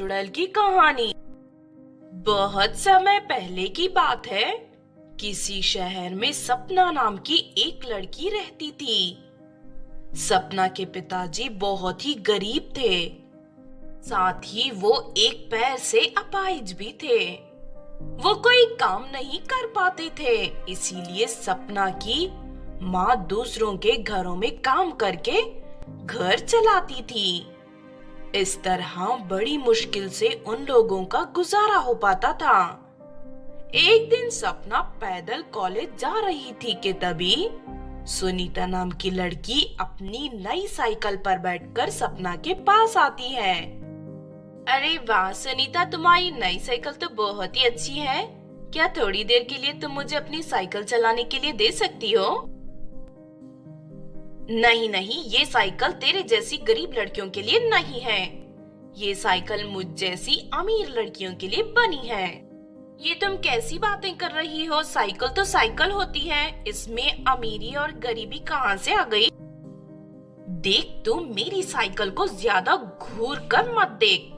चुड़ैल की कहानी। बहुत समय पहले की बात है। किसी शहर में सपना नाम की एक लड़की रहती थी। सपना के पिताजी बहुत ही गरीब थे। साथ ही वो एक पैर से अपाहिज भी थे। वो कोई काम नहीं कर पाते थे, इसीलिए सपना की माँ दूसरों के घरों में काम करके घर चलाती थी। इस तरह बड़ी मुश्किल से उन लोगों का गुजारा हो पाता था। एक दिन सपना पैदल कॉलेज जा रही थी कि तभी सुनीता नाम की लड़की अपनी नई साइकिल पर बैठकर सपना के पास आती है। अरे वाह सुनीता, तुम्हारी नई साइकिल तो बहुत ही अच्छी है। क्या थोड़ी देर के लिए तुम मुझे अपनी साइकिल चलाने के लिए दे सकती हो? नहीं नहीं, ये साइकिल तेरे जैसी गरीब लड़कियों के लिए नहीं है। ये साइकिल मुझ जैसी अमीर लड़कियों के लिए बनी है। ये तुम कैसी बातें कर रही हो? साइकिल तो साइकिल होती है, इसमें अमीरी और गरीबी कहाँ से आ गई? देख, तुम मेरी साइकिल को ज्यादा घूर कर मत देख,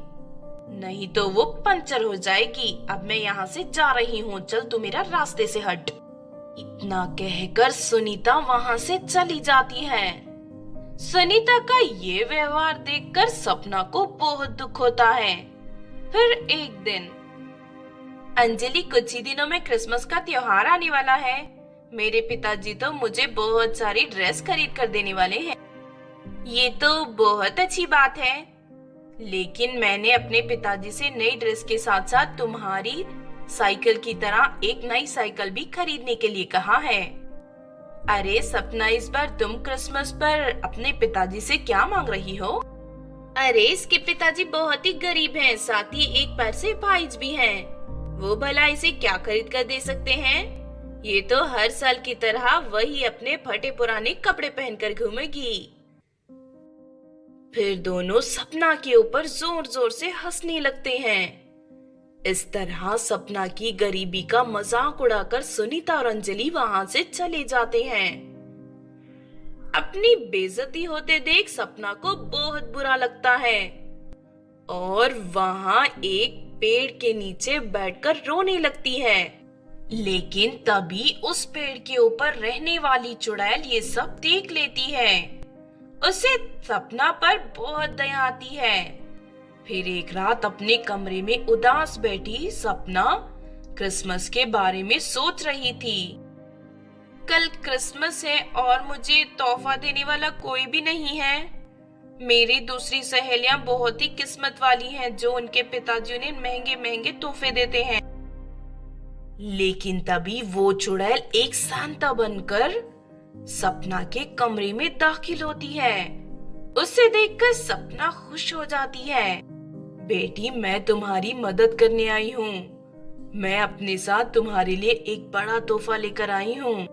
नहीं तो वो पंचर हो जाएगी। अब मैं यहाँ से जा रही हूँ, चल तू मेरा रास्ते से हट। इतना कहकर सुनीता वहां से चली जाती है। सुनीता का ये व्यवहार देखकर सपना को बहुत दुख होता है। फिर एक दिन, अंजलि, कुछ ही दिनों में क्रिसमस का त्योहार आने वाला है। मेरे पिताजी तो मुझे बहुत सारी ड्रेस खरीद कर देने वाले हैं। ये तो बहुत अच्छी बात है, लेकिन मैंने अपने पिताजी से नई ड्रेस के साथ साथ तुम्हारी साइकिल की तरह एक नई साइकिल भी खरीदने के लिए कहा है। अरे सपना, इस बार तुम क्रिसमस पर अपने पिताजी से क्या मांग रही हो? अरे इसके पिताजी बहुत ही गरीब हैं, साथ ही एक पैर से अपाहिज भी हैं। वो भला इसे क्या खरीद कर दे सकते हैं? ये तो हर साल की तरह वही अपने फटे पुराने कपड़े पहनकर घूमेगी। फिर दोनों सपना के ऊपर जोर जोर से हंसने लगते हैं। इस तरह सपना की गरीबी का मजाक उड़ाकर सुनीता और अंजलि वहां से चले जाते हैं। अपनी बेइज्जती होते देख सपना को बहुत बुरा लगता है और वहां एक पेड़ के नीचे बैठकर रोने लगती है। लेकिन तभी उस पेड़ के ऊपर रहने वाली चुड़ैल ये सब देख लेती है। उसे सपना पर बहुत दया आती है। फिर एक रात अपने कमरे में उदास बैठी सपना क्रिसमस के बारे में सोच रही थी। कल क्रिसमस है और मुझे तोहफा देने वाला कोई भी नहीं है। मेरी दूसरी सहेलियां बहुत ही किस्मत वाली हैं जो उनके पिताजी उन्हें महंगे महंगे तोहफे देते हैं। लेकिन तभी वो चुड़ैल एक सांता बनकर सपना के कमरे में दाखिल होती है। उसे देखकर सपना खुश हो जाती है। बेटी, मैं तुम्हारी मदद करने आई हूँ। मैं अपने साथ तुम्हारे लिए एक बड़ा तोहफा लेकर आई हूँ।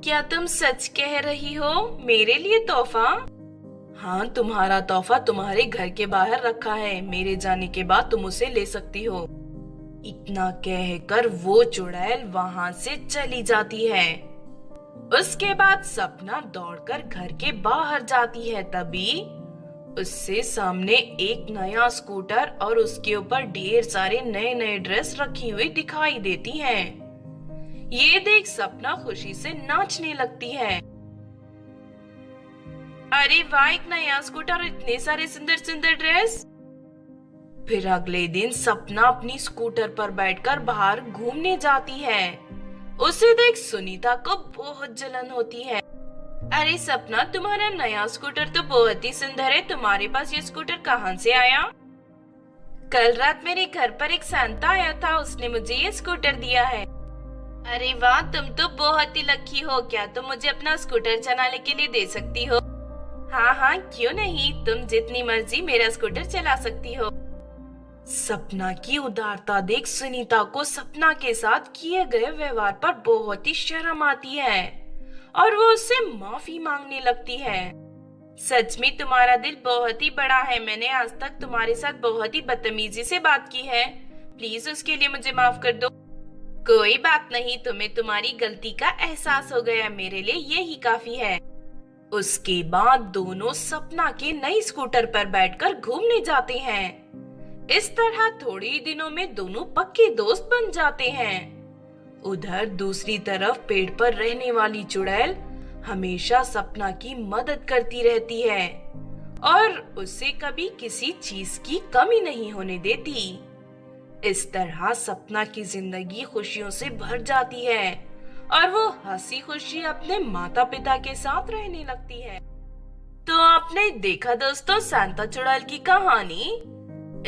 क्या तुम सच कह रही हो? मेरे लिए तोहफा? हाँ, तुम्हारा तोहफा तुम्हारे घर के बाहर रखा है। मेरे जाने के बाद तुम उसे ले सकती हो। इतना कहकर वो चुड़ैल वहां से चली जाती है। उसके बाद सपना दौड़कर घर के बाहर जाती है। तभी उससे सामने एक नया स्कूटर और उसके ऊपर ढेर सारे नए नए ड्रेस रखी हुई दिखाई देती हैं। ये देख सपना खुशी से नाचने लगती है। अरे वाह, एक नया स्कूटर और इतने सारे सुंदर सुंदर ड्रेस। फिर अगले दिन सपना अपनी स्कूटर पर बैठकर बाहर घूमने जाती है। उसे देख सुनीता को बहुत जलन होती है। अरे सपना, तुम्हारा नया स्कूटर तो बहुत ही सुंदर है। तुम्हारे पास ये स्कूटर कहाँ से आया? कल रात मेरे घर पर एक सांता आया था, उसने मुझे ये स्कूटर दिया है। अरे वाह, तुम तो बहुत ही लकी हो। क्या तुम मुझे अपना स्कूटर चलाने के लिए दे सकती हो? हाँ हाँ, क्यों नहीं, तुम जितनी मर्जी मेरा स्कूटर चला सकती हो। सपना की उदारता देख सुनीता को सपना के साथ किए गए व्यवहार पर बहुत ही शर्म आती है और वो उससे माफी मांगने लगती है। सच में तुम्हारा दिल बहुत ही बड़ा है। मैंने आज तक तुम्हारे साथ बहुत ही बदतमीजी से बात की है। प्लीज उसके लिए मुझे माफ कर दो। कोई बात नहीं, तुम्हें तुम्हारी गलती का एहसास हो गया, मेरे लिए यही काफी है। उसके बाद दोनों सपना के नई स्कूटर पर बैठकर घूमने जाते हैं। इस तरह थोड़े ही दिनों में दोनों पक्के दोस्त बन जाते हैं। उधर दूसरी तरफ पेड़ पर रहने वाली चुड़ैल हमेशा सपना की मदद करती रहती है और उसे कभी किसी चीज की कमी नहीं होने देती। इस तरह सपना की जिंदगी खुशियों से भर जाती है और वो हंसी खुशी अपने माता पिता के साथ रहने लगती है। तो आपने देखा दोस्तों सांता चुड़ैल की कहानी।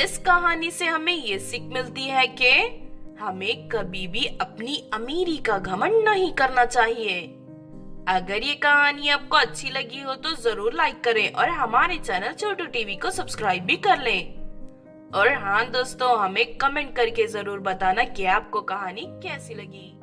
इस कहानी से हमें ये सीख मिलती है कि हमें कभी भी अपनी अमीरी का घमंड नहीं करना चाहिए। अगर ये कहानी आपको अच्छी लगी हो तो जरूर लाइक करें और हमारे चैनल छोटू टीवी को सब्सक्राइब भी कर लें। और हाँ दोस्तों, हमें कमेंट करके जरूर बताना कि आपको कहानी कैसी लगी।